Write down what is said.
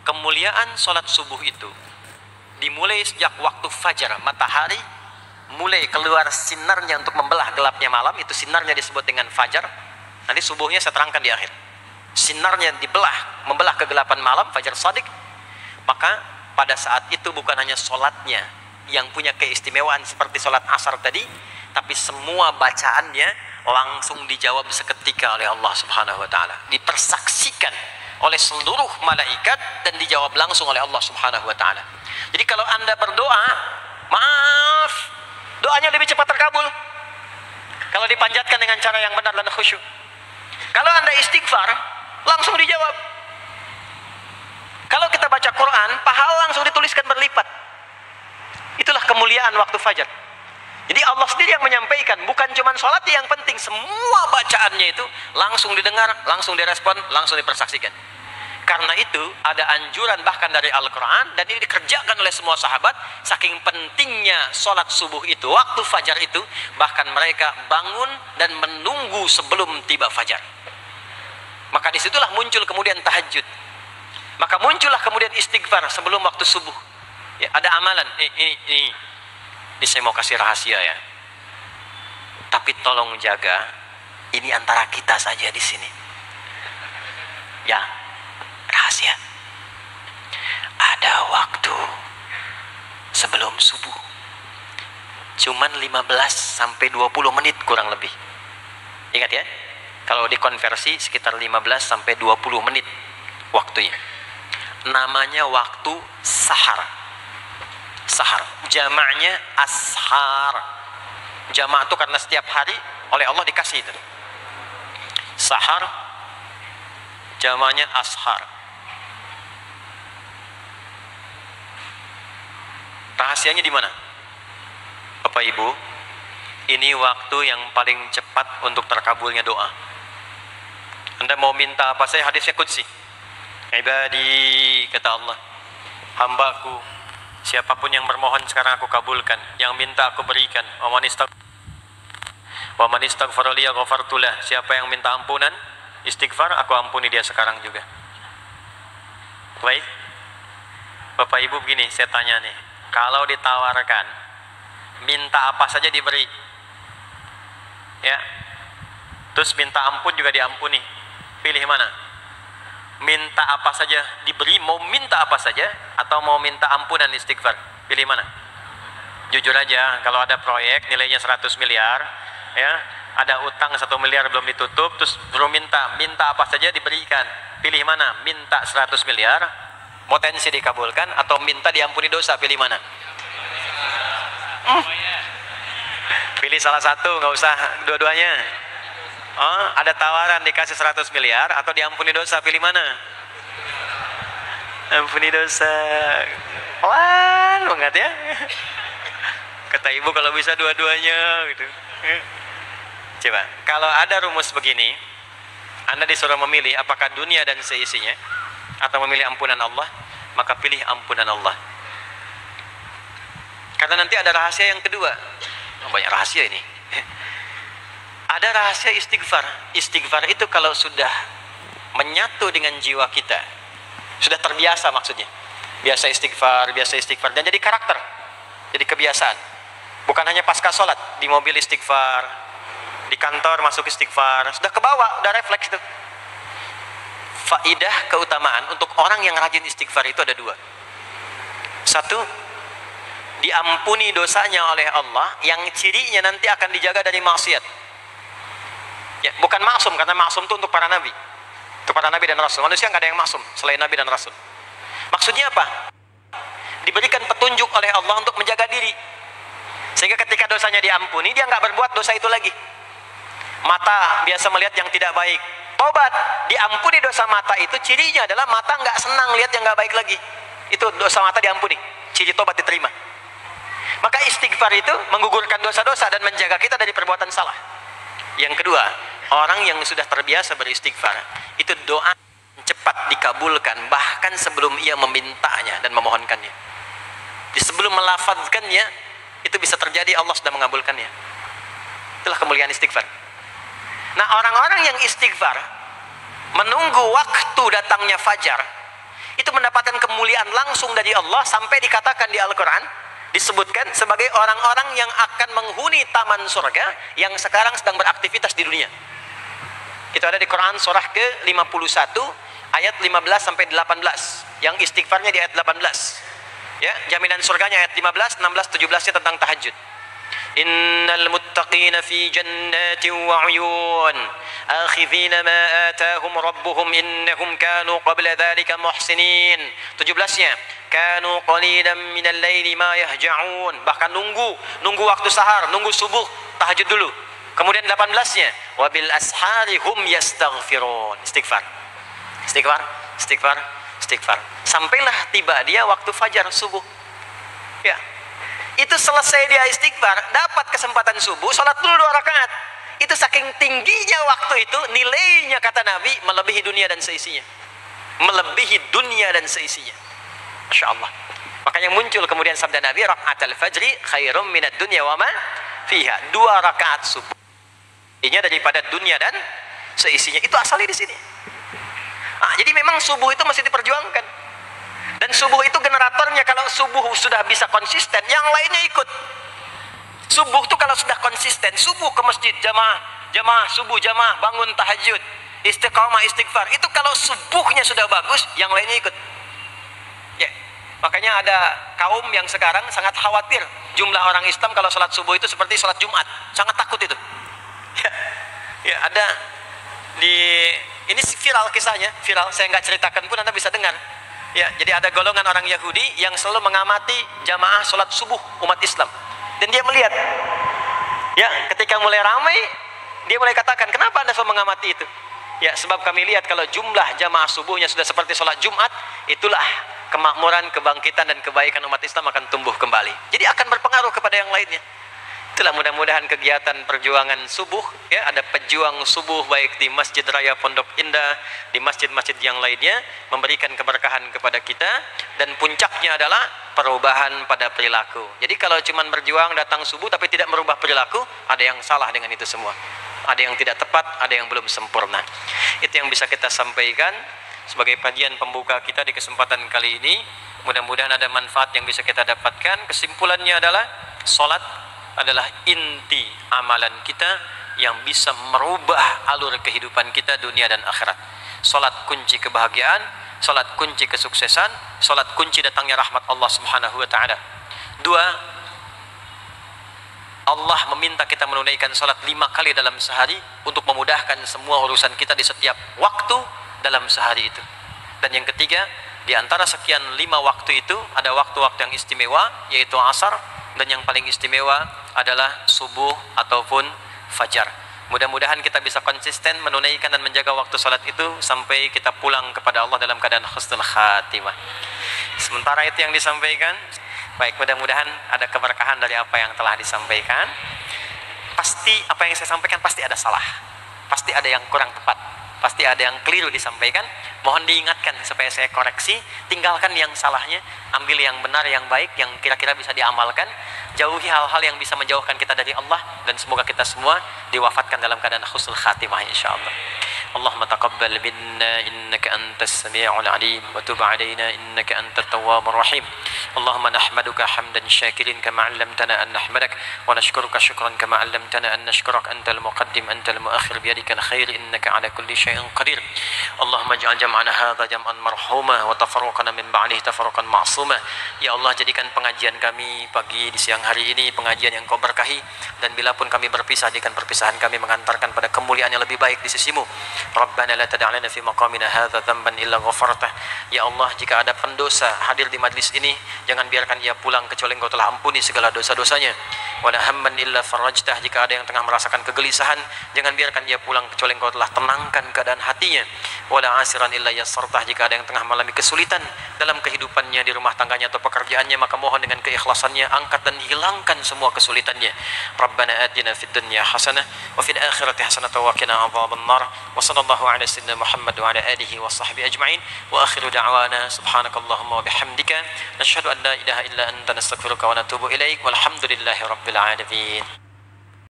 kemuliaan sholat subuh itu dimulai sejak waktu fajar, matahari mulai keluar sinarnya untuk membelah gelapnya malam, itu sinarnya disebut dengan fajar. Nanti subuhnya saya terangkan di akhir. Sinarnya dibelah, membelah kegelapan malam, fajar shadiq. Maka pada saat itu bukan hanya sholatnya yang punya keistimewaan seperti sholat asar tadi, tapi semua bacaannya langsung dijawab seketika oleh Allah Subhanahu wa ta'ala, dipersaksikan oleh seluruh malaikat dan dijawab langsung oleh Allah Subhanahu wa ta'ala. Jadi kalau Anda berdoa, maaf, doanya lebih cepat terkabul kalau dipanjatkan dengan cara yang benar dan khusyuk. Kalau Anda istighfar, langsung dijawab. Kalau kita baca Quran, pahala langsung dituliskan berlipat. Itulah kemuliaan waktu fajar. Jadi Allah sendiri yang menyampaikan, bukan cuma sholat yang penting, semua bacaannya itu langsung didengar, langsung direspon, langsung dipersaksikan. Karena itu ada anjuran bahkan dari Al-Quran, dan ini dikerjakan oleh semua sahabat, saking pentingnya sholat subuh itu, waktu fajar itu, bahkan mereka bangun dan menunggu sebelum tiba fajar. Maka disitulah muncul kemudian tahajud. Maka muncullah kemudian istighfar sebelum waktu subuh. Ya, ada amalan. Ini saya mau kasih rahasia ya. Tapi tolong jaga, ini antara kita saja di sini. Ya, rahasia. Ada waktu sebelum subuh. Cuman 15 sampai 20 menit kurang lebih. Ingat ya. Kalau dikonversi sekitar 15 sampai 20 menit waktunya. Namanya waktu sahar. Sahar, jamaknya ashar. Jamak itu karena setiap hari oleh Allah dikasih itu. Sahar, jamaknya ashar. Rahasianya di mana? Bapak Ibu, ini waktu yang paling cepat untuk terkabulnya doa. Anda mau minta apa saja, hadisnya qudsi. Ibadi, kata Allah, hambaku, siapapun yang bermohon sekarang aku kabulkan, yang minta aku berikan. Wa man istaghfara li ghafartu lah. Siapa yang minta ampunan, istighfar, aku ampuni dia sekarang juga. Baik, Bapak Ibu, begini saya tanya nih, kalau ditawarkan minta apa saja diberi, ya, terus minta ampun juga diampuni, pilih mana? Minta apa saja diberi, mau minta apa saja, atau mau minta ampunan istighfar, pilih mana? Jujur aja, kalau ada proyek nilainya 100 miliar, ya, ada utang 1 miliar belum ditutup, terus baru minta apa saja diberikan, pilih mana? Minta 100 miliar, potensi dikabulkan, atau minta diampuni dosa, pilih mana? Pilih salah satu, nggak usah dua-duanya. Oh, ada tawaran dikasih 100 miliar atau diampuni dosa, pilih mana? Ampuni dosa. Pelan banget ya. Kata ibu kalau bisa dua-duanya gitu. Coba, kalau ada rumus begini, Anda disuruh memilih apakah dunia dan seisinya atau memilih ampunan Allah, maka pilih ampunan Allah. Karena nanti ada rahasia yang kedua. Banyak rahasia ini. Ada rahasia istighfar. Istighfar itu kalau sudah menyatu dengan jiwa kita, sudah terbiasa, maksudnya biasa istighfar, dan jadi karakter, jadi kebiasaan. Bukan hanya pasca sholat, di mobil istighfar, di kantor masuk istighfar, sudah kebawa, udah refleks itu. Faidah keutamaan untuk orang yang rajin istighfar itu ada dua. Satu, diampuni dosanya oleh Allah, yang cirinya nanti akan dijaga dari maksiat. Ya, bukan maksum, karena maksum itu untuk para nabi. Untuk para nabi dan rasul. Manusia nggak ada yang maksum selain nabi dan rasul. Maksudnya apa? Diberikan petunjuk oleh Allah untuk menjaga diri. Sehingga ketika dosanya diampuni, dia nggak berbuat dosa itu lagi. Mata biasa melihat yang tidak baik. Tobat, diampuni dosa mata itu, cirinya adalah mata nggak senang lihat yang nggak baik lagi. Itu dosa mata diampuni. Ciri tobat diterima. Maka istighfar itu menggugurkan dosa-dosa dan menjaga kita dari perbuatan salah. Yang kedua, orang yang sudah terbiasa beristighfar, itu doa cepat dikabulkan, bahkan sebelum ia memintanya dan memohonkannya. Di sebelum melafazkannya, itu bisa terjadi Allah sudah mengabulkannya. Itulah kemuliaan istighfar. Nah, orang-orang yang istighfar menunggu waktu datangnya fajar, itu mendapatkan kemuliaan langsung dari Allah, sampai dikatakan di Al-Quran, disebutkan sebagai orang-orang yang akan menghuni taman surga yang sekarang sedang beraktivitas di dunia. Itu ada di Quran surah ke-51 ayat 15 sampai 18. Yang istighfarnya di ayat 18. Ya, jaminan surganya ayat 15, 16, 17-nya tentang tahajud. Innal muttaqina fi jannatin wa 'uyun akhidhina ma atahum rabbuhum innahum kanu qabla dhalika muhsinin. 17-nya kanu qalilan minal laili ma yahja'un, bahkan nunggu waktu sahar, nunggu subuh, tahajud dulu. Kemudian 18-nya wabil ashari hum yastaghfirun, istighfar. Sampailah tiba dia waktu fajar subuh. Ya. Itu selesai dia istighfar, dapat kesempatan subuh, sholat dulu 2 rakaat. Itu saking tingginya waktu itu, nilainya kata Nabi melebihi dunia dan seisinya. Melebihi dunia dan seisinya. Masya Allah. Makanya muncul kemudian sabda Nabi, raka'atul fajri khairum minad dunya wa ma fiha. 2 rakaat subuh. Ini daripada dunia dan seisinya. Itu asalnya di sini. Jadi memang subuh itu mesti diperjuangkan. Dan subuh itu generatornya, kalau subuh sudah bisa konsisten, yang lainnya ikut. Subuh itu kalau sudah konsisten, subuh ke masjid, jamaah subuh, jamaah bangun tahajud, istiqamah, istighfar. Itu kalau subuhnya sudah bagus, yang lainnya ikut. Ya. Makanya ada kaum yang sekarang sangat khawatir jumlah orang Islam kalau sholat subuh itu seperti sholat Jumat. Sangat takut itu. Ya, ada ini viral kisahnya, viral. Saya nggak ceritakan pun Anda bisa dengar. Ya, jadi ada golongan orang Yahudi yang selalu mengamati jamaah sholat subuh umat Islam, dan dia melihat, ya, ketika mulai ramai, dia mulai katakan, kenapa Anda selalu mengamati itu? Ya, sebab kami lihat kalau jumlah jamaah subuhnya sudah seperti sholat Jumat, itulah kemakmuran, kebangkitan dan kebaikan umat Islam akan tumbuh kembali. Jadi akan berpengaruh kepada yang lainnya. Itulah mudah-mudahan kegiatan perjuangan subuh, ya, ada pejuang subuh baik di Masjid Raya Pondok Indah, di masjid-masjid yang lainnya, memberikan keberkahan kepada kita, dan puncaknya adalah perubahan pada perilaku. Jadi kalau cuma berjuang datang subuh tapi tidak merubah perilaku, ada yang salah dengan itu semua. Ada yang tidak tepat, ada yang belum sempurna. Itu yang bisa kita sampaikan sebagai kajian pembuka kita di kesempatan kali ini. Mudah-mudahan ada manfaat yang bisa kita dapatkan. Kesimpulannya adalah salat adalah inti amalan kita yang bisa merubah alur kehidupan kita dunia dan akhirat. Salat kunci kebahagiaan, salat kunci kesuksesan, salat kunci datangnya rahmat Allah Subhanahu wa taala. 2, Allah meminta kita menunaikan salat 5 kali dalam sehari untuk memudahkan semua urusan kita di setiap waktu dalam sehari itu. Dan yang ketiga, di antara sekian 5 waktu itu ada waktu-waktu yang istimewa, yaitu asar, dan yang paling istimewa adalah subuh ataupun fajar. Mudah-mudahan kita bisa konsisten menunaikan dan menjaga waktu salat itu sampai kita pulang kepada Allah dalam keadaan husnul khatimah. Sementara itu yang disampaikan. Baik, mudah-mudahan ada keberkahan dari apa yang telah disampaikan. Pasti apa yang saya sampaikan pasti ada salah, pasti ada yang kurang tepat, pasti ada yang keliru disampaikan. Mohon diingatkan supaya saya koreksi, tinggalkan yang salahnya, ambil yang benar, yang baik, yang kira-kira bisa diamalkan. Jauhi hal-hal yang bisa menjauhkan kita dari Allah, dan semoga kita semua diwafatkan dalam keadaan husnul khatimah insyaallah. Allahumma taqabbal minna innaka antas sami'ul alim wa tub 'alaina innaka antat tawwabur rahim. Allahumma nahmaduka hamdan syakirin kama 'allamtana an nahmadak wa nashkuruka syukran kama 'allamtana an nashkurak antal muqaddim antal muakhir biyadikal khair innaka 'ala kulli syai'in qadir. Allahumma ij'al jam'ana hadza jam'an marhuma wa tafarruqana min ba'dihi tafarruqan ma'suma. Ya Allah, jadikan pengajian kami pagi di siang hari ini pengajian yang Kau berkahi, dan bila pun kami berpisah, jadikan perpisahan kami mengantarkan pada kemuliaan yang lebih baik di sisimu. Rabbana la tada' lana fi maqamina hadza dhanban illa ghafartah. Ya Allah, jika ada pendosa hadir di majlis ini, jangan biarkan ia pulang kecuali Engkau telah ampuni segala dosa-dosanya. Wala hamman illa farajtah. Jika ada yang tengah merasakan kegelisahan, jangan biarkan ia pulang kecuali Engkau telah tenangkan keadaan hatinya. Wala asiran illa yassartah. Jika ada yang tengah mengalami kesulitan dalam kehidupannya, di rumah tangganya atau pekerjaannya, maka mohon dengan keikhlasannya angkat dan hilangkan semua kesulitannya. Rabbana atina fid dunya hasanah wa fil akhirati hasanah wa qina adzabannar. Wa sallallahu ala sayyidina Muhammad wa ala alihi wa sahbihi ajma'in. Wa akhiru da'wana subhanakallahumma wa bihamdika nashhadu an la ilaha illa anta nastaghfiruka wa natubu ilaik. Walhamdulillahi rabbil alamin.